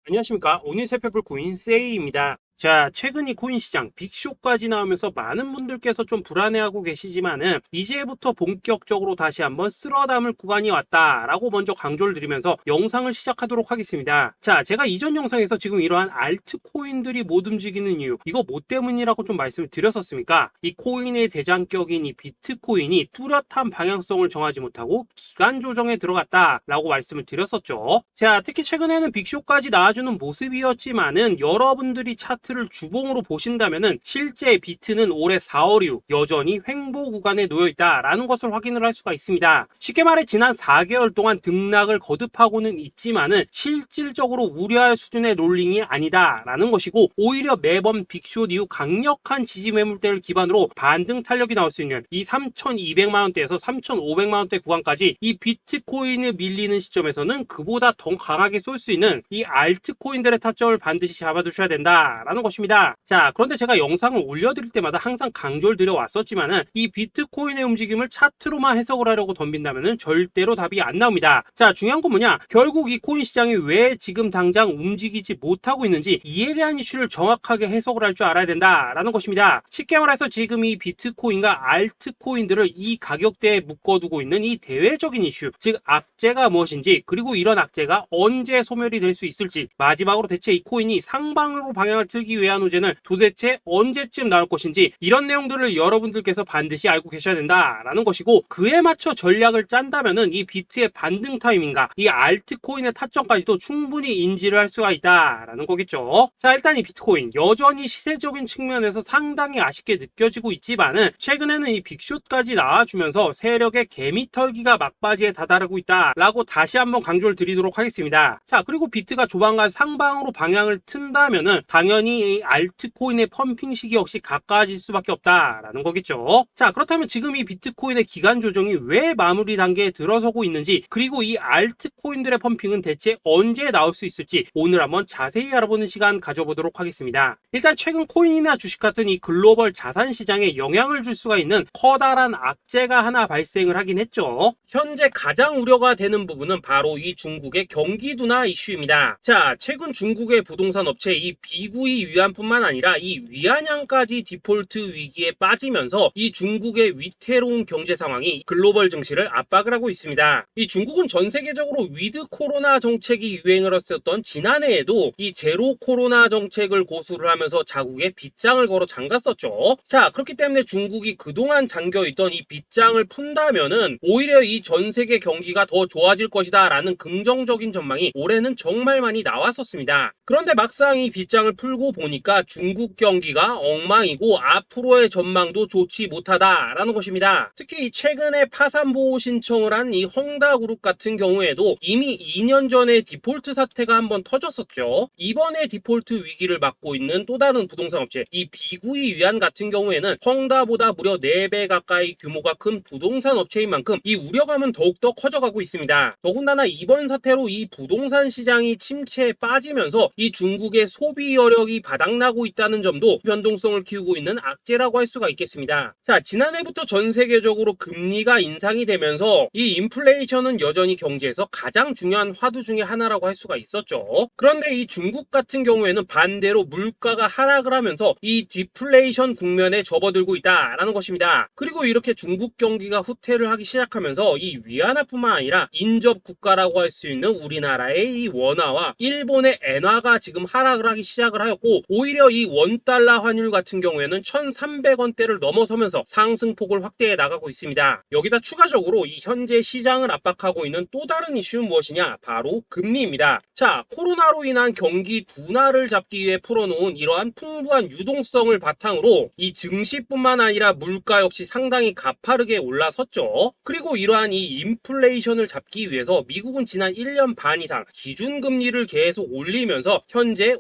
안녕하십니까. 오늘 살펴볼 코인 세이입니다. 자, 최근 이 코인 시장 빅쇼까지 나오면서 많은 분들께서 좀 불안해하고 계시지만은 이제부터 본격적으로 다시 한번 쓸어 담을 구간이 왔다라고 먼저 강조를 드리면서 영상을 시작하도록 하겠습니다. 자, 제가 이전 영상에서 지금 이러한 알트코인들이 못 움직이는 이유, 이거 뭐 때문이라고 좀 말씀을 드렸었습니까? 이 코인의 대장격인 이 비트코인이 뚜렷한 방향성을 정하지 못하고 기간 조정에 들어갔다라고 말씀을 드렸었죠. 자, 특히 최근에는 빅쇼까지 나와주는 모습이었지만은 여러분들이 차트를 주봉으로 보신다면은 실제 비트는 올해 4월 이후 여전히 횡보 구간에 놓여 있다라는 것을 확인을 할 수가 있습니다. 쉽게 말해 지난 4개월 동안 등락을 거듭하고는 있지만은 실질적으로 우려할 수준의 롤링이 아니다라는 것이고, 오히려 매번 빅숏 이후 강력한 지지 매물대를 기반으로 반등 탄력이 나올 수 있는 이 3,200만 원대에서 3,500만 원대 구간까지 이 비트코인을 밀리는 시점에서는 그보다 더 강하게 쏠 수 있는 이 알트코인들의 타점을 반드시 잡아두셔야 된다라는 것입니다. 자, 그런데 제가 영상을 올려드릴 때마다 항상 강조를 드려왔었지만은 이 비트코인의 움직임을 차트로만 해석을 하려고 덤빈다면은 절대로 답이 안 나옵니다. 자, 중요한 건 뭐냐? 결국 이 코인 시장이 왜 지금 당장 움직이지 못하고 있는지 이에 대한 이슈를 정확하게 해석을 할 줄 알아야 된다라는 것입니다. 쉽게 말해서 지금 이 비트코인과 알트코인들을 이 가격대에 묶어두고 있는 이 대외적인 이슈, 즉 악재가 무엇인지, 그리고 이런 악재가 언제 소멸이 될 수 있을지, 마지막으로 대체 이 코인이 상방으로 방향을 틀기 위한 호재는 도대체 언제쯤 나올 것인지, 이런 내용들을 여러분들께서 반드시 알고 계셔야 된다라는 것이고, 그에 맞춰 전략을 짠다면은 이 비트의 반등 타이밍과 이 알트코인의 타점까지도 충분히 인지를 할 수가 있다라는 거겠죠. 자, 일단 이 비트코인 여전히 시세적인 측면에서 상당히 아쉽게 느껴지고 있지만은 최근에는 이 빅숏까지 나와주면서 세력의 개미털기가 막바지에 다다르고 있다라고 다시 한번 강조를 드리도록 하겠습니다. 자, 그리고 비트가 조만간 상방으로 방향을 튼다면은 당연히 이 알트코인의 펌핑 시기 역시 가까워질 수밖에 없다라는 거겠죠. 자, 그렇다면 지금 이 비트코인의 기간 조정이 왜 마무리 단계에 들어서고 있는지, 그리고 이 알트코인들의 펌핑은 대체 언제 나올 수 있을지 오늘 한번 자세히 알아보는 시간 가져보도록 하겠습니다. 일단 최근 코인이나 주식 같은 이 글로벌 자산 시장에 영향을 줄 수가 있는 커다란 악재가 하나 발생을 하긴 했죠. 현재 가장 우려가 되는 부분은 바로 이 중국의 경기 둔화 이슈입니다. 자, 최근 중국의 부동산 업체 이 비구이 위안뿐만 아니라 이 위안양까지 디폴트 위기에 빠지면서 이 중국의 위태로운 경제 상황이 글로벌 증시를 압박을 하고 있습니다. 이 중국은 전 세계적으로 위드 코로나 정책이 유행을 했었던 지난해에도 이 제로 코로나 정책을 고수를 하면서 자국에 빗장을 걸어 잠갔었죠. 자, 그렇기 때문에 중국이 그동안 잠겨있던 이 빗장을 푼다면은 오히려 이 전 세계 경기가 더 좋아질 것이다 라는 긍정적인 전망이 올해는 정말 많이 나왔었습니다. 그런데 막상 이 빗장을 풀고 보니까 중국 경기가 엉망이고 앞으로의 전망도 좋지 못하다라는 것입니다. 특히 최근에 파산 보호 신청을 한 이 헝다그룹 같은 경우에도 이미 2년 전에 디폴트 사태가 한번 터졌었죠. 이번에 디폴트 위기를 맞고 있는 또 다른 부동산 업체 이 비구이 위안 같은 경우에는 헝다보다 무려 4배 가까이 규모가 큰 부동산 업체인 만큼 이 우려감은 더욱더 커져가고 있습니다. 더군다나 이번 사태로 이 부동산 시장이 침체에 빠지면서 이 중국의 소비 여력이 바닥나고 있다는 점도 변동성을 키우고 있는 악재라고 할 수가 있겠습니다. 자, 지난해부터 전 세계적으로 금리가 인상이 되면서 이 인플레이션은 여전히 경제에서 가장 중요한 화두 중에 하나라고 할 수가 있었죠. 그런데 이 중국 같은 경우에는 반대로 물가가 하락을 하면서 이 디플레이션 국면에 접어들고 있다라는 것입니다. 그리고 이렇게 중국 경기가 후퇴를 하기 시작하면서 이 위안화뿐만 아니라 인접 국가라고 할 수 있는 우리나라의 이 원화와 일본의 엔화가 지금 하락을 하기 시작을 하였고, 오히려 이 원달러 환율 같은 경우에는 1,300원대를 넘어서면서 상승폭을 확대해 나가고 있습니다. 여기다 추가적으로 이 현재 시장을 압박하고 있는 또 다른 이슈는 무엇이냐? 바로 금리입니다. 자, 코로나로 인한 경기 둔화를 잡기 위해 풀어놓은 이러한 풍부한 유동성을 바탕으로 이 증시뿐만 아니라 물가 역시 상당히 가파르게 올라섰죠. 그리고 이러한 이 인플레이션을 잡기 위해서 미국은 지난 1년 반 이상 기준금리를 계속 올리면서 현재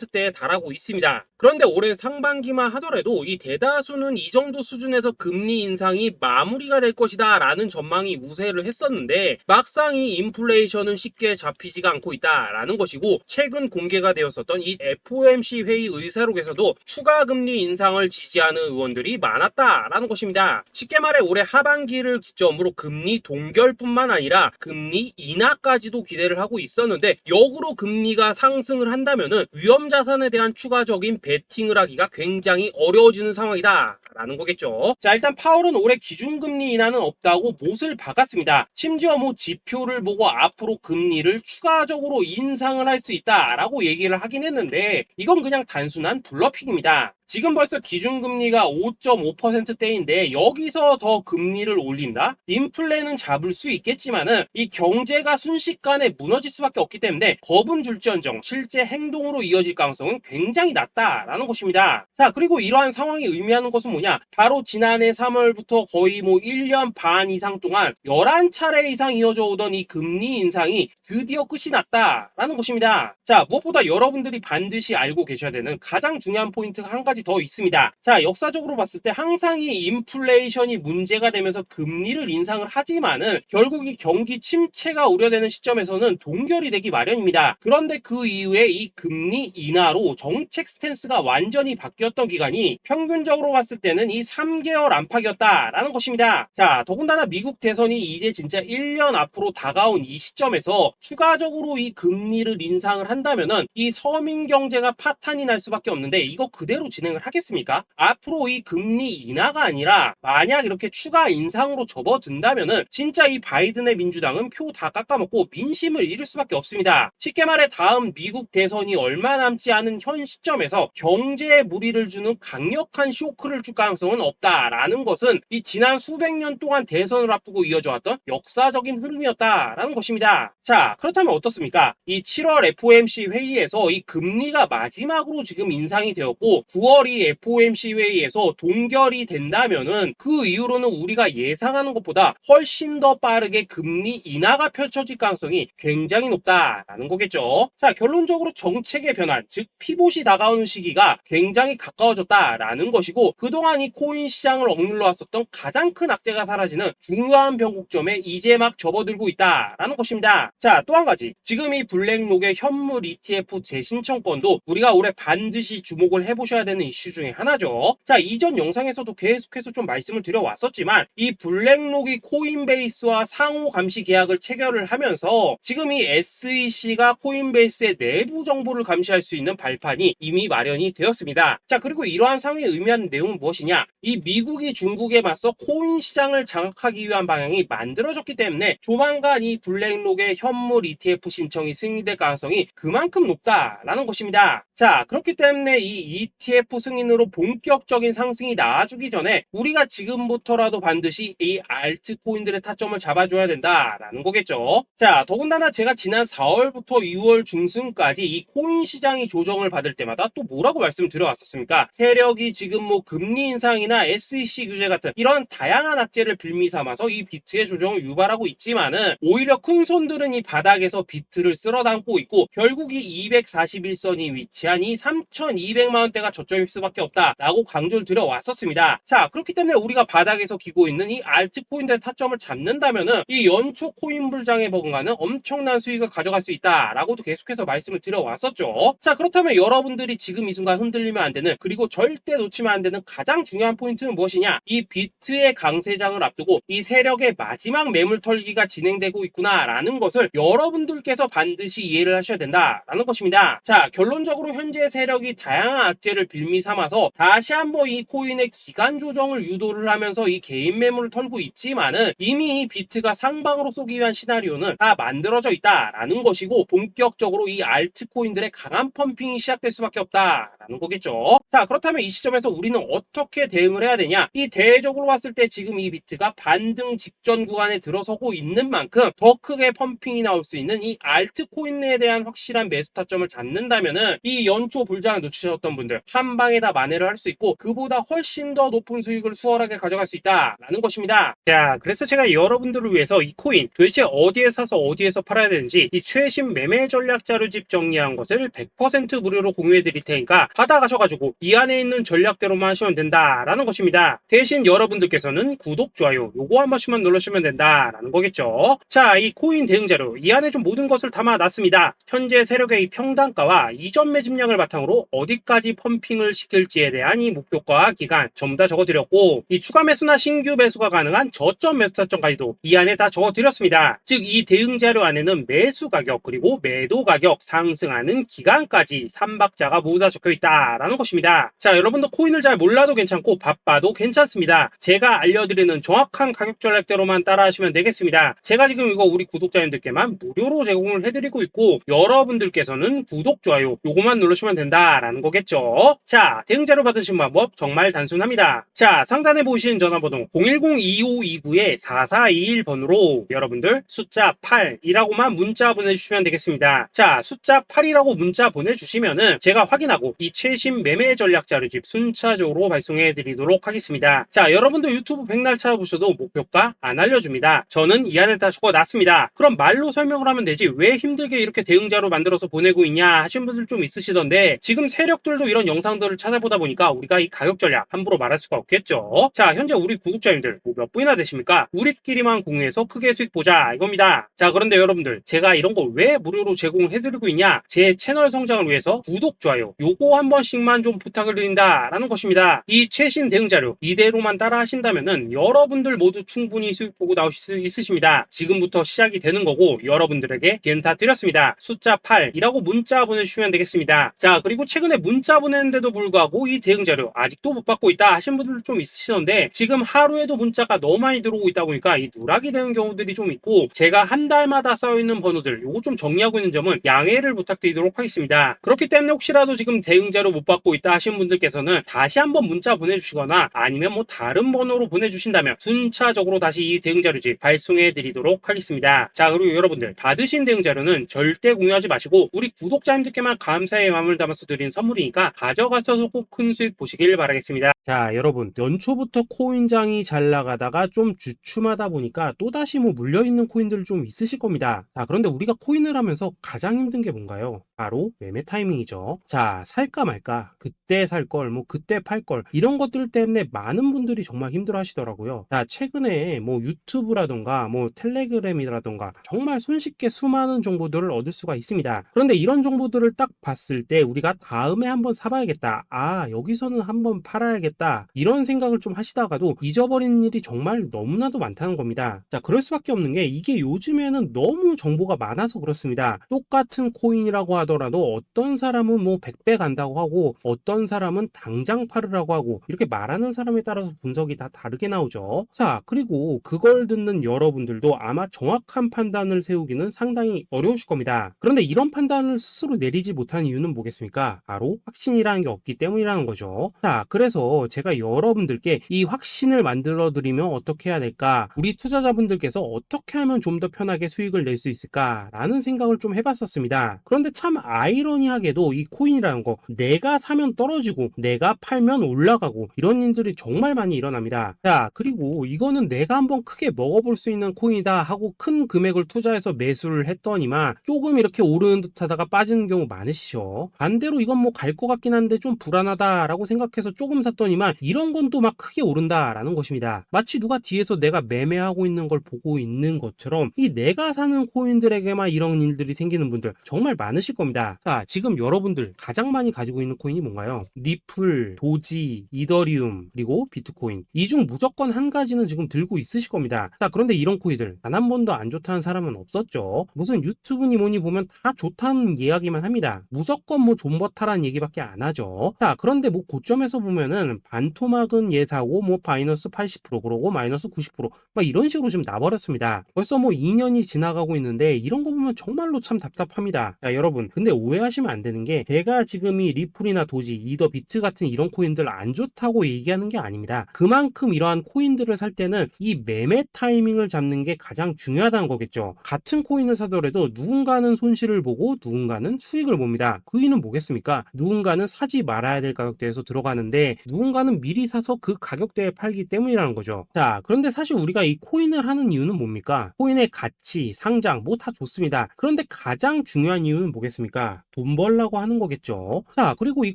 10%대에 달하고 있습니다. 그런데 올해 상반기만 하더라도 이 대다수는 이 정도 수준에서 금리 인상이 마무리가 될 것이다 라는 전망이 우세를 했었는데, 막상 이 인플레이션은 쉽게 잡히지가 않고 있다라는 것이고, 최근 공개가 되었었던 이 FOMC 회의 의사록에서도 추가 금리 인상을 지지하는 의원들이 많았다라는 것입니다. 쉽게 말해 올해 하반기를 기점으로 금리 동결뿐만 아니라 금리 인하까지도 기대를 하고 있었는데, 역으로 금리가 상승을 한다면은 위험 자산에 대한 추가적인 베팅을 하기가 굉장히 어려워지는 상황이다 라는 거겠죠. 자, 일단 파월은 올해 기준금리 인하는 없다고 못을 박았습니다. 심지어 뭐 지표를 보고 앞으로 금리를 추가적으로 인상을 할 수 있다라고 얘기를 하긴 했는데, 이건 그냥 단순한 블러핑입니다. 지금 벌써 기준금리가 5.5%대인데 여기서 더 금리를 올린다? 인플레는 잡을 수 있겠지만은 이 경제가 순식간에 무너질 수밖에 없기 때문에 겁은 줄지언정 실제 행동으로 이어질 가능성은 굉장히 낮다라는 것입니다. 자, 그리고 이러한 상황이 의미하는 것은 뭐냐? 바로 지난해 3월부터 거의 뭐 1년 반 이상 동안 11차례 이상 이어져 오던 이 금리 인상이 드디어 끝이 났다라는 것입니다. 자, 무엇보다 여러분들이 반드시 알고 계셔야 되는 가장 중요한 포인트가 한 가지 더 있습니다. 자, 역사적으로 봤을 때 항상 이 인플레이션이 문제가 되면서 금리를 인상을 하지만은 결국 이 경기 침체가 우려되는 시점에서는 동결이 되기 마련입니다. 그런데 그 이후에 이 금리 인하로 정책 스탠스가 완전히 바뀌었던 기간이 평균적으로 봤을 때는 이 3개월 안팎이었다라는 것입니다. 자, 더군다나 미국 대선이 이제 진짜 1년 앞으로 다가온 이 시점에서 추가적으로 이 금리를 인상을 한다면은 이 서민 경제가 파탄이 날 수밖에 없는데, 이거 그대로 진행을 하겠습니까? 앞으로 이 금리 인하가 아니라 만약 이렇게 추가 인상으로 접어든다면은 진짜 이 바이든의 민주당은 표 다 깎아먹고 민심을 잃을 수밖에 없습니다. 쉽게 말해 다음 미국 대선이 얼마 남지 않은 현 시점에서 경제에 무리를 주는 강력한 쇼크를 줄 가능성은 없다라는 것은 이 지난 수백 년 동안 대선을 앞두고 이어져 왔던 역사적인 흐름이었다라는 것입니다. 자, 그렇다면 어떻습니까? 이 7월 FOMC 회의에서 이 금리가 마지막으로 지금 인상이 되었고 9월 이 FOMC 회의에서 동결이 된다면은 그 이후로는 우리가 예상하는 것보다 훨씬 더 빠르게 금리 인하가 펼쳐질 가능성이 굉장히 높다라는 거겠죠. 자, 결론적으로 정책의 변환, 즉 피봇이 다가오는 시기가 굉장히 가까워졌다라는 것이고, 그동안 이 코인 시장을 억눌러 왔었던 가장 큰 악재가 사라지는 중요한 변곡점에 이제 막 접어들고 있다라는 것입니다. 자, 또 한 가지, 지금 이 블랙록의 현물 ETF 재신청권도 우리가 올해 반드시 주목을 해보셔야 되는 이슈 중에 하나죠. 자, 이전 영상에서도 계속해서 좀 말씀을 드려왔었지만 이 블랙록이 코인베이스와 상호 감시 계약을 체결을 하면서 지금 이 SEC가 코인베이스의 내부 정보를 감시할 수 있는 발판이 이미 마련이 되었습니다. 자, 그리고 이러한 상황이 의미하는 내용은 무엇이냐? 이 미국이 중국에 맞서 코인 시장을 장악하기 위한 방향이 만들어졌기 때문에 조만간 이 블랙록의 현물 ETF 신청이 승인될 가능성이 그만큼 높다라는 것입니다. 자, 그렇기 때문에 이 ETF 승인으로 본격적인 상승이 나와주기 전에 우리가 지금부터라도 반드시 이 알트코인들의 타점을 잡아줘야 된다라는 거겠죠. 자, 더군다나 제가 지난 4월부터 6월 중순까지 이 코인 시장이 조정을 받을 때마다 또 뭐라고 말씀드려왔었습니까? 세력이 지금 뭐 금리 인상이나 SEC 규제 같은 이런 다양한 악재를 빌미 삼아서 이 비트의 조정을 유발하고 있지만은 오히려 큰 손들은 이 바닥에서 비트를 쓸어 담고 있고 결국 이 241선이 위치한 이 3,200만 원대가 저점일 수밖에 없다라고 강조를 드려왔었습니다. 자, 그렇기 때문에 우리가 바닥에서 기고 있는 이 알트코인들의 타점을 잡는다면은 이 연초 코인 불장에 버금가는 엄청난 수익을 가져갈 수 있다라고도 계속해서 말씀을 드려왔었죠. 자, 그렇다면 여러분들이 지금 이 순간 흔들리면 안 되는, 그리고 절대 놓치면 안 되는 가장 중요한 포인트는 무엇이냐? 이 비트의 강세장을 앞두고 이 세력의 마지막 매물 털기가 진행되고 있구나라는 것을 여러분들께서 반드시 이해를 하셔야 된다라는 것입니다. 자, 결론적으로 현재 세력이 다양한 악재를 빌미 삼아서 다시 한번 이 코인의 기간 조정을 유도를 하면서 이 개인 매물을 털고 있지만은 이미 이 비트가 상방으로 쏘기 위한 시나리오는 다 만들어져 있다라는 것이고, 본격적으로 이 알트코인들의 강한 펌핑이 시작될 수밖에 없다라는 거겠죠. 자, 그렇다면 이 시점에서 우리는 어떻게 대응을 해야 되냐? 이 대외적으로 봤을 때 지금 이 비트가 반등 직전 구간에 들어서고 있는 만큼 더 크게 펌핑이 나올 수 있는 이 알트코인에 대한 확실한 매수 타점을 잡는다면은 이 연초 불장을 놓치셨던 분들 한 방에 다 만회를 할 수 있고 그보다 훨씬 더 높은 수익을 수월하게 가져갈 수 있다라는 것입니다. 자, 그래서 제가 여러분들을 위해서 이 코인 도대체 어디에 사서 어디에서 팔아야 되는지 이 최신 매매 전략 자료집 정리한 것을 100% 무료로 공유해 드릴 테니까 받아가셔가지고 이 안에 있는 전략대로만 하시면 된다라는 것입니다. 대신 여러분들께서는 구독, 좋아요 요거 한 번씩만 눌러주시면 된다라는 거겠죠. 자, 이 코인 대응 자료 이 안에 좀 모든 것을 담아놨습니다. 현재 세력의 이 평단가와 이전 매집량을 바탕으로 어디까지 펌핑을 시킬지에 대한 이 목표가 기간 전부 다 적어드렸고 이 추가 매수나 신규 매수가 가능한 저점 매수 타점까지도 이 안에 다 적어드렸습니다. 즉 이 대응 자료 안에는 매수 가격 그리고 매도 가격 상승하는 기간까지 3박자가 모두 다 적혀있다라는 것입니다. 자, 여러분도 코인을 잘 몰라도 괜찮고 바빠도 괜찮습니다. 제가 알려드리는 정확한 가격 전략대로만 따라하시면 되겠습니다. 제가 지금 이거 우리 구독자님들께만 무료로 제공을 해드리고 있고 여러분들께서는 구독, 좋아요 요거만 누르시면 된다라는 거겠죠. 자, 대응 자료 받으신 방법 정말 단순합니다. 자, 상단에 보이시는 전화번호 010-2529-4421번으로 여러분들 숫자 8이라고만 문자 보내주시면 되겠습니다. 자, 숫자 8이라고 문자 보내주시면은 제가 확인하고 이 최신 매매 전략 자료집 순차적으로 발송해 드리도록 하겠습니다. 자, 여러분도 유튜브 백날 찾아보셔도 목표가 안 알려줍니다. 저는 이 안에 다 적어놨습니다. 그럼 말로 설명을 하면 되지 왜 힘들게 이렇게 대응자로 만들어서 보내고 있냐 하신 분들 좀 있으시던데 지금 세력들도 이런 영상들을 찾아보다 보니까 우리가 이 가격 전략 함부로 말할 수가 없겠죠. 자, 현재 우리 구독자님들 몇 분이나 되십니까? 우리끼리만 공유해서 크게 수익 보자 이겁니다. 자, 그런데 여러분들 제가 이런 거 왜 무료로 제공해드리고 있냐? 제 채널 성장을 위해서 구독, 좋아요 요거 한 번씩만 좀 부탁을 드린다라는 것입니다. 이 최신 대응 자료 이대로만 따라 하신다면은 여러분들 모두 충분히 수익 보고 나오실 수 있으십니다. 지금부터 시작이 되는 거고 여러분들에게 기회는 다 드렸습니다. 숫자 8이라고 문자 보내주시면 되겠습니다. 자, 그리고 최근에 문자 보냈는데도 불구하고 이 대응 자료 아직도 못 받고 있다 하신 분들 좀 있으시던데 지금 하루에도 문자가 너무 많이 들어오고 있다 보니까 이 누락이 되는 경우들이 좀 있고 제가 한 달마다 쌓여있는 번호들 요거 좀 정리하고 있는 점은 양해를 부탁드리도록 하겠습니다. 그렇기 때문에 혹시라도 지금 대응 자료 못 받고 있다 하신 분들께서는 다시 한번 문자 보내주시거나 아니면 뭐 다른 번호로 보내주신다면 순차적으로 다시 이 대응 자료집 발송해 드리도록 하겠습니다. 자, 그리고 여러분들 받으신 대응 자료는 절대 공유하지 마시고 우리 구독자님들께만 감사의 마음을 담아서 드린 선물이니까 가져가셔서 꼭 큰 수익 보시길 바라겠습니다. 자, 여러분 연초부터 코인장이 잘 나가다가 좀 주춤하다 보니까 또다시 뭐 물려있는 코인들 좀 있으실 겁니다. 자, 그런데 우리가 코인을 하면서 가장 힘든 게 뭔가요? 바로 매매 타이밍이죠. 자, 살까 말까 그때 살 걸 뭐 그때 팔 걸 이런 것들 때문에 많은 분들이 정말 힘들어 하시더라고요. 자, 최근에 뭐 유튜브라던가 뭐 텔레그램이라던가 정말 손쉽게 수많은 정보들을 얻을 수가 있습니다. 그런데 이런 정보들을 딱 봤을 때 우리가 다음에 한번 사봐야겠다, 아 여기서는 한번 팔아야겠다 이런 생각을 좀 하시다가도 잊어버리는 일이 정말 너무나도 많다는 겁니다. 자, 그럴 수밖에 없는 게 이게 요즘에는 너무 정보가 많아서 그렇습니다. 똑같은 코인이라고 하더라도 어떤 사람은 뭐 100배 간다고 하고 어떤 사람은 당장 팔으라고 하고 이렇게 말하는 사람에 따라서 분석이 다 다르게 나오죠. 자, 그리고 그걸 듣는 여러분들도 아마 정확한 판단을 세우기는 상당히 어려우실 겁니다. 그런데 이런 판단을 스스로 내리지 못한 이유는 뭐겠습니까? 바로 확신이라는 게 없기 때문이라는 거죠. 자, 그래서 제가 여러분들께 이 확신을 만들어 드리면 어떻게 해야 될까? 우리 투자자분들께서 어떻게 하면 좀 더 편하게 수익을 낼 수 있을까? 라는 생각을 좀 해봤었습니다. 그런데 참 아이러니하게도 이 코인이라는 거 내가 사면 떨어지고 내가 팔면 올라가고 이런 일들이 정말 많이 일어납니다. 자, 그리고 이거는 내가 한번 크게 먹어볼 수 있는 코인이다 하고 큰 금액을 투자해서 매수를 했더니만 조금 이렇게 오르는 듯 하다가 빠지는 경우 많으시죠. 반대로 이건 뭐 갈 것 같긴 한데 좀 불안하다라고 생각해서 조금 샀더니만 이런 건 또 막 크게 오른다라는 것입니다. 마치 누가 뒤에서 내가 매매하고 있는 걸 보고 있는 것처럼 이 내가 사는 코인들에게만 이런 일들이 생기는 분들 정말 많으실 겁니다. 자, 지금 여러분들 가장 많이 가지고 있는 코인이 뭔가요? 리플, 도지, 이더리움, 그리고 비트코인. 이 중 무조건 한 가지는 지금 들고 있으실 겁니다. 자, 그런데 이런 코인들 단 한 번도 안 좋다는 사람은 없었죠. 무슨 유튜브니 뭐니 보면 다 좋다는 이야기만 합니다. 무조건 뭐 존버타라는 얘기밖에 안 하죠. 자, 그런데 뭐 고점에서 보면은 반토막은 예사고 뭐 마이너스 80% 그러고 마이너스 90%막 이런 식으로 지금 나버렸습니다. 벌써 뭐 2년이 지나가고 있는데 이런 거 보면 정말로 참 답답합니다. 자, 여러분 근데 오해하시면 안 되는 게 제가 지금 이 리플이나 도지, 이더 비트 같은 이런 코인들 안 좋다고 얘기하는 게 아닙니다. 그만큼 이러한 코인들을 살 때는 이 매매 타이밍을 잡는 게 가장 중요하다는 거겠죠. 같은 코인을 사더라도 누군가는 손실을 보고 누군가는 수익을 봅니다. 그 이유는 뭐겠습니까? 누군가는 사지 말아야 될 가격대에서 들어가는데 누군가는 미리 사서 그 가격대에 팔기 때문이라는 거죠. 자, 그런데 사실 우리가 이 코인을 하는 이유는 뭡니까? 코인의 가치, 상장 뭐 다 좋습니다. 그런데 가장 중요한 이유는 뭐겠습니까? 돈 벌라고 하는 거겠죠. 자, 그리고 이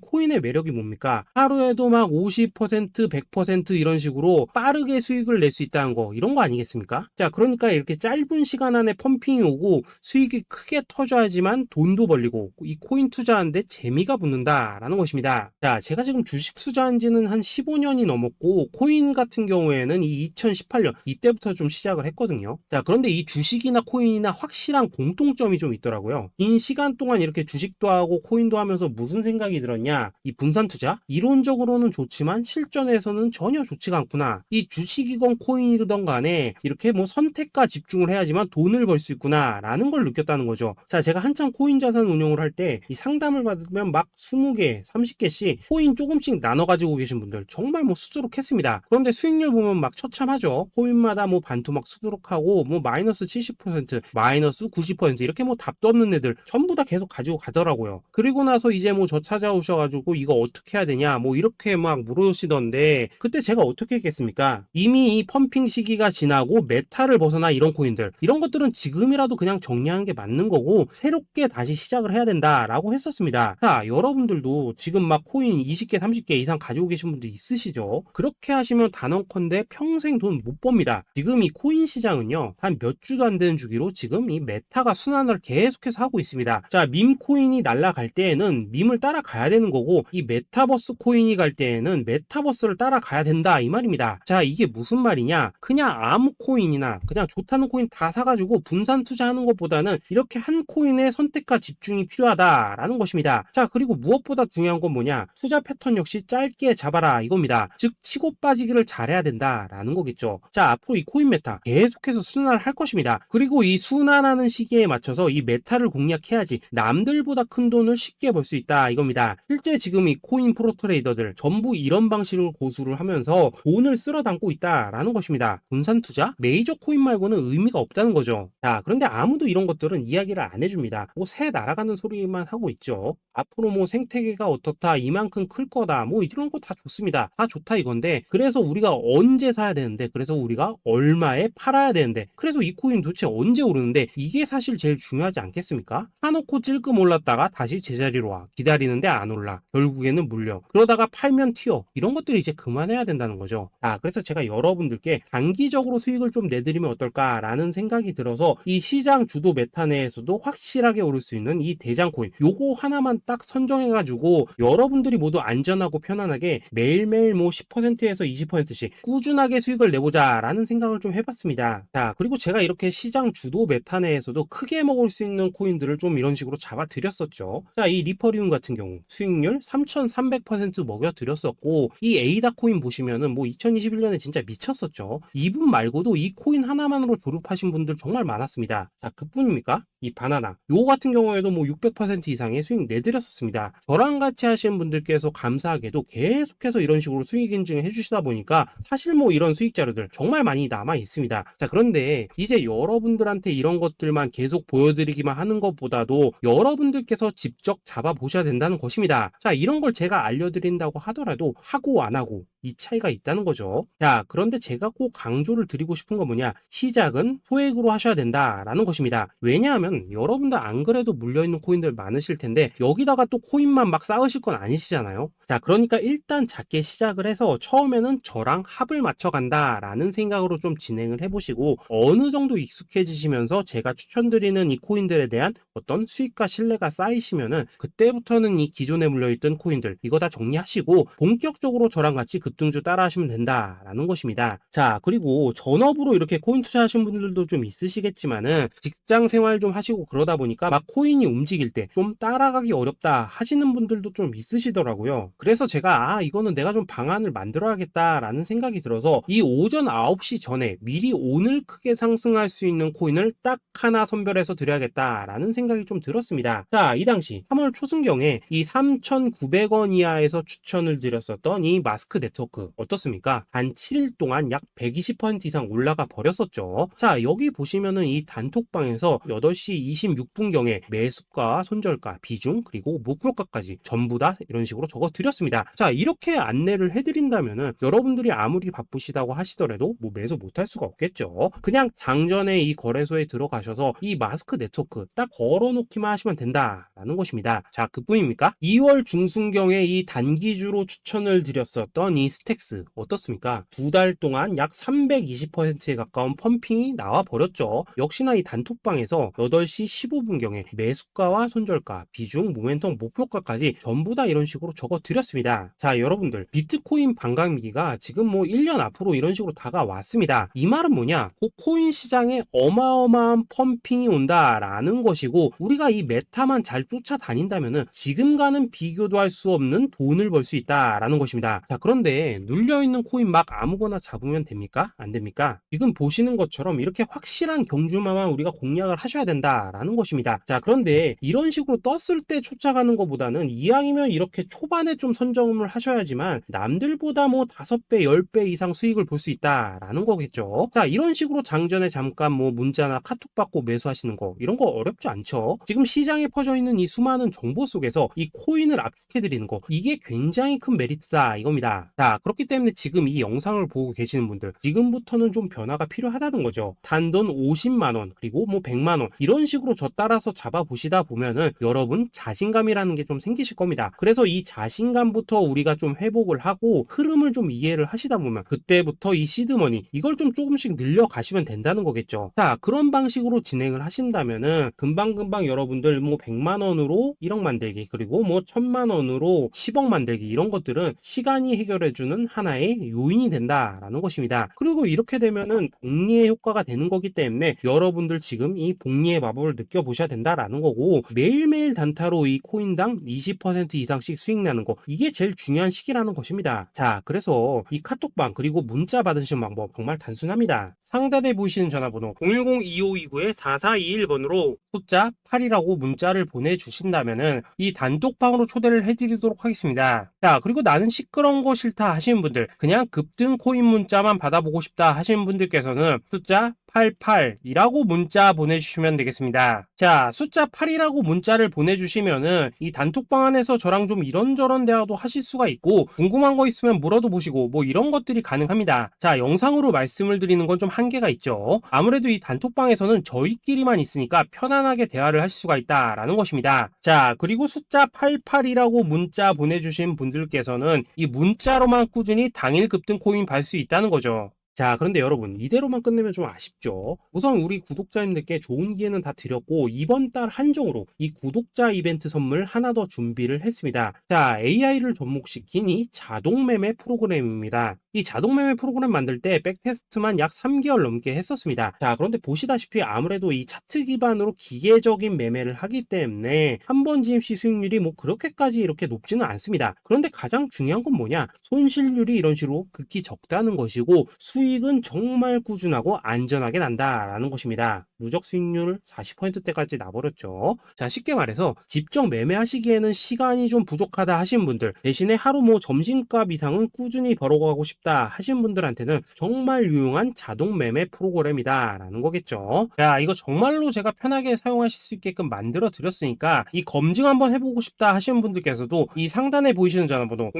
코인의 매력이 뭡니까? 하루에도 막 50%, 100% 이런 식으로 빠르게 수익을 낼 수 있다는 거, 이런 거 아니겠습니까? 자, 그러니까 이렇게 짧은 시간 안에 펌핑이 오고 수익이 크게 터져야지만 돈도 벌리고 이 코인 투자하는데 재미가 붙는다라는 것입니다. 자, 제가 지금 주식 투자한 지는 한 15년이 넘었고 코인 같은 경우에는 이 2018년 이때부터 좀 시작을 했거든요. 자, 그런데 이 주식이나 코인이나 확실한 공통점이 좀 있더라고요. 긴 시간 동안 이렇게 주식도 하고 코인도 하면서 무슨 생각이 들었냐? 이 분산 투자? 이론적으로는 좋지만 실전에서는 전혀 좋지가 않구나. 이 주식이건 코인이든 간에 이렇게 뭐 선택과 집중을 해야지만 돈을 벌 수 있구나 라는 걸 느꼈다는 거죠. 자, 제가 한창 코인 자산 운용을 할 때 이 상담을 받으면 막 20개, 30개씩 코인 조금씩 나눠 가지고 계신 분들 정말 뭐 수두룩했습니다. 그런데 수익률 보면 막 처참하죠. 코인마다 뭐 반토막 수두룩하고 뭐 마이너스 70%, 마이너스 90% 이렇게 뭐 답도 없는 애들 전부 다 계속 가지고 가더라고요. 그리고 나서 이제 뭐 저 찾아오셔가지고 이거 어떻게 해야 되냐 뭐 이렇게 막 물으시던데 그때 제가 어떻게 했겠습니까? 이미 이 펌핑 시기가 지나고 메타를 벗어나 이런 코인들 이런 것들은 지금이라도 그냥 정리하는 게 맞는 거고 새롭게 다시 시작을 해야 된다라고 했었습니다. 자, 여러분들도 지금 막 코인 20개, 30개 이상 가지고 계신 분들 있으시죠? 그렇게 하시면 단언컨대 평생 돈 못 법니다. 지금 이 코인 시장은요 한 몇 주도 안 되는 주기로 지금 이 메타가 순환을 계속해서 하고 있습니다. 자, 밈 코인이 날아갈 때에는 밈을 따라가야 되는 거고 이 메타버스 코인이 갈 때에는 메타버스를 따라가야 된다 이 말입니다. 자, 이게 무슨 말이냐? 그냥 아무 코인이나 그냥 좋다는 코인 다 사가지고 분산 투자하는 것보다는 이렇게 한 코인에 선택과 집중이 필요하다라는 것입니다. 자, 그리고 무엇보다 중요한 건 뭐냐? 투자 패턴 역시 짧게 잡아라 이겁니다. 즉 치고 빠지기를 잘해야 된다라는 거겠죠. 자, 앞으로 이 코인 메타 계속해서 순환을 할 것입니다. 그리고 이 순환하는 시기에 맞춰서 이 메타를 공략해야지 남들보다 큰 돈을 쉽게 벌 수 있다 이겁니다. 실제 지금 이 코인 프로 트레이더들 전부 이런 방식으로 고수를 하면서 돈을 쓸어 담고 있다라는 것입니다. 분산 투자? 메이저 코인 말고는 의미가 없다는 거죠. 자, 그런데 아무도 이런 것들은 이야기를 안 해줍니다. 뭐 새 날아가는 소리만 하고 있죠. 앞으로 뭐 생태계가 어떻다, 이만큼 클 거다, 뭐 이런 거 다 좋습니다. 다 좋다 이건데 그래서 우리가 언제 사야 되는데 그래서 우리가 얼마에 팔아야 되는데 그래서 이 코인 도대체 언제 오르는데 이게 사실 제일 중요하지 않겠습니까? 사놓고 찔끔 올랐다가 다시 제자리로 와. 기다리는데 안 올라. 결국에는 물려. 그러다가 팔면 튀어. 이런 것들이 이제 그만해야 된다는 거죠. 아, 그래서 제가 여러분들께 단기적으로 수익을 좀 내드리면 어떨까라는 생각이 들어서 이 시장 주도 메타 내에서도 확실하게 오를 수 있는 이 대장 코인 요거 하나만 딱 선정해가지고 여러분들이 모두 안전하고 편안하게 매일매일 뭐 10%에서 20%씩 꾸준하게 수익을 내보자라는 생각을 좀 해봤습니다. 자, 그리고 제가 이렇게 시장 주도 메타 내에서도 크게 먹을 수 있는 코인들을 좀 이런 식으로 잡아드렸었죠. 자, 이 리퍼리움 같은 경우 수익률 3,300% 먹여드렸었고 이 에이다 코인 보시면은 뭐 2021년에 진짜 미쳤었죠. 이분 말고도 이 코인 하나만으로 졸업하신 분들 정말 많았습니다. 자, 그뿐입니까? 이 바나나 요 같은 경우에도 뭐 600% 이상의 수익 내드렸었습니다. 저랑 같이 하시는 분들께서 감사하게도 계속해서 이런 식으로 수익 인증을 해주시다 보니까 사실 뭐 이런 수익 자료들 정말 많이 남아 있습니다. 자, 그런데 이제 여러분들한테 이런 것들만 계속 보여드리기만 하는 것보다도 여러분들께서 직접 잡아보셔야 된다는 것입니다. 자, 이런 걸 제가 알려드린다고 하더라도 하고 안 하고 이 차이가 있다는 거죠. 자, 그런데 제가 꼭 강조를 드리고 싶은 건 뭐냐? 시작은 소액으로 하셔야 된다라는 것입니다. 왜냐하면 여러분들 안 그래도 물려있는 코인들 많으실 텐데 여기다가 또 코인만 막 쌓으실 건 아니시잖아요. 자, 그러니까 일단 작게 시작을 해서 처음에는 저랑 합을 맞춰 간다라는 생각으로 좀 진행을 해보시고 어느 정도 익숙해지시면서 제가 추천드리는 이 코인들에 대한 어떤 수익과 신뢰가 쌓이시면은 그때부터는 이 기존에 물려있던 코인들 이거 다 정리하시고 본격적으로 저랑 같이 그 급등주 따라 하시면 된다라는 것입니다. 자, 그리고 전업으로 이렇게 코인 투자하신 분들도 좀 있으시겠지만은 직장 생활 좀 하시고 그러다 보니까 막 코인이 움직일 때 좀 따라가기 어렵다 하시는 분들도 좀 있으시더라고요. 그래서 제가 이거는 내가 좀 방안을 만들어야겠다라는 생각이 들어서 이 오전 9시 전에 미리 오늘 크게 상승할 수 있는 코인을 딱 하나 선별해서 드려야겠다라는 생각이 좀 들었습니다. 자, 이 당시 3월 초순경에 이 3,900원 이하에서 추천을 드렸었던 이 마스크 네트워크 어떻습니까? 단 7일 동안 약 120% 이상 올라가 버렸었죠. 자, 여기 보시면은 이 단톡방에서 8시 26분경에 매수가, 손절가, 비중, 그리고 목표가까지 전부 다 이런 식으로 적어 드렸습니다. 자, 이렇게 안내를 해드린다면은 여러분들이 아무리 바쁘시다고 하시더라도 뭐 매수 못할 수가 없겠죠. 그냥 장전에 이 거래소에 들어가셔서 이 마스크 네트워크 딱 걸어놓기만 하시면 된다라는 것입니다. 자, 그뿐입니까? 2월 중순경에 이 단기주로 추천을 드렸었던 이 스택스 어떻습니까? 2달 동안 약 320%에 가까운 펌핑이 나와 버렸죠. 역시나 이 단톡방에서 8시 15분경에 매수가와 손절가, 비중, 모멘텀, 목표가까지 전부 다 이런 식으로 적어 드렸습니다. 자, 여러분들 비트코인 반감기가 지금 뭐 1년 앞으로 이런 식으로 다가왔습니다. 이 말은 뭐냐? 그 코인 시장에 어마어마한 펌핑이 온다라는 것이고 우리가 이 메타만 잘 쫓아다닌다면은 지금과는 비교도 할 수 없는 돈을 벌 수 있다라는 것입니다. 자, 그런데 눌려있는 코인 막 아무거나 잡으면 됩니까? 안 됩니까? 지금 보시는 것처럼 이렇게 확실한 경주마만 우리가 공략을 하셔야 된다라는 것입니다. 자, 그런데 이런 식으로 떴을 때 쫓아가는 것보다는 이왕이면 이렇게 초반에 좀 선점을 하셔야지만 남들보다 뭐 5배, 10배 이상 수익을 볼 수 있다라는 거겠죠. 자, 이런 식으로 장전에 잠깐 뭐 문자나 카톡 받고 매수하시는 거 이런 거 어렵지 않죠. 지금 시장에 퍼져 있는 이 수많은 정보 속에서 이 코인을 압축해 드리는 거 이게 굉장히 큰 메리트다 이겁니다. 자, 그렇기 때문에 지금 이 영상을 보고 계시는 분들 지금부터는 좀 변화가 필요하다는 거죠. 단돈 50만 원 그리고 뭐 100만 원 이런 식으로 저 따라서 잡아 보시다 보면은 여러분 자신감이라는 게 좀 생기실 겁니다. 그래서 이 자신감부터 우리가 좀 회복을 하고 흐름을 좀 이해를 하시다 보면 그때부터 이 시드머니 이걸 좀 조금씩 늘려 가시면 된다는 거겠죠. 자, 그런 방식으로 진행을 하신다면은 금방금방 여러분들 뭐 100만 원으로 1억 만들기 그리고 뭐 1000만 원으로 10억 만들기 이런 것들은 시간이 해결해주는 하나의 요인이 된다라는 것입니다. 그리고 이렇게 되면은 복리의 효과가 되는 거기 때문에 여러분들 지금 이 복리의 마법을 느껴보셔야 된다라는 거고 매일매일 단타로 이 코인당 20% 이상씩 수익 나는 거 이게 제일 중요한 시기라는 것입니다. 자, 그래서 이 카톡방 그리고 문자 받으시는 방법 정말 단순합니다. 상단에 보이시는 전화번호 010-2529-4421번으로 숫자 8이라고 문자를 보내주신다면은 이 단톡방으로 초대를 해드리도록 하겠습니다. 자, 그리고 나는 시끄러운 거 싫다 하시는 분들 그냥 급등 코인 문자만 받아보고 싶다 하시는 분들께서는 숫자 88이라고 문자 보내주시면 되겠습니다. 자, 숫자 8이라고 문자를 보내주시면은 이 단톡방 안에서 저랑 좀 이런저런 대화도 하실 수가 있고 궁금한 거 있으면 물어도 보시고 뭐 이런 것들이 가능합니다. 자, 영상으로 말씀을 드리는 건 좀 한계가 있죠. 아무래도 이 단톡방에서는 저희끼리만 있으니까 편안하게 대화를 하실 수가 있다라는 것입니다. 자, 그리고 숫자 88이라고 문자 보내주신 분들께서는 이 문자로만 꾸준히 당일 급등 코인 받을 수 있다는 거죠. 자, 그런데 여러분 이대로만 끝내면 좀 아쉽죠. 우선 우리 구독자님들께 좋은 기회는 다 드렸고 이번 달 한정으로 이 구독자 이벤트 선물 하나 더 준비를 했습니다. 자, AI를 접목시킨 이 자동 매매 프로그램입니다. 이 자동 매매 프로그램 만들 때 백테스트만 약 3개월 넘게 했었습니다. 자, 그런데 보시다시피 아무래도 이 차트 기반으로 기계적인 매매를 하기 때문에 한 번 진입 시 수익률이 뭐 그렇게까지 이렇게 높지는 않습니다. 그런데 가장 중요한 건 뭐냐? 손실률이 이런 식으로 극히 적다는 것이고 수익은 정말 꾸준하고 안전하게 난다라는 것입니다. 누적 수익률 40%대까지 나버렸죠. 자, 쉽게 말해서 직접 매매하시기에는 시간이 좀 부족하다 하신 분들 대신에 하루 뭐 점심값 이상은 꾸준히 벌어가고 싶다 하신 분들한테는 정말 유용한 자동 매매 프로그램이다 라는 거겠죠. 자, 이거 정말로 제가 편하게 사용하실 수 있게끔 만들어 드렸으니까 이 검증 한번 해보고 싶다 하시는 분들께서도 이 상단에 보이시는 전화번호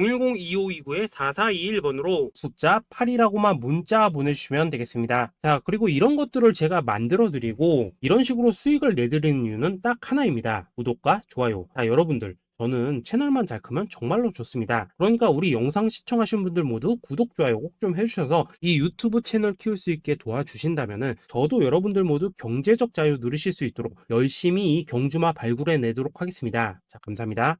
010-2529-4421번으로 숫자 8이라고만 문자 보내주시면 되겠습니다. 자, 그리고 이런 것들을 제가 만들어 드리고 이런 식으로 수익을 내드리는 이유는 딱 하나입니다. 구독과 좋아요. 자, 여러분들 저는 채널만 잘 크면 정말로 좋습니다. 그러니까 우리 영상 시청하신 분들 모두 구독, 좋아요 꼭 좀 해주셔서 이 유튜브 채널 키울 수 있게 도와주신다면은 저도 여러분들 모두 경제적 자유 누리실 수 있도록 열심히 이 경주마 발굴해 내도록 하겠습니다. 자, 감사합니다.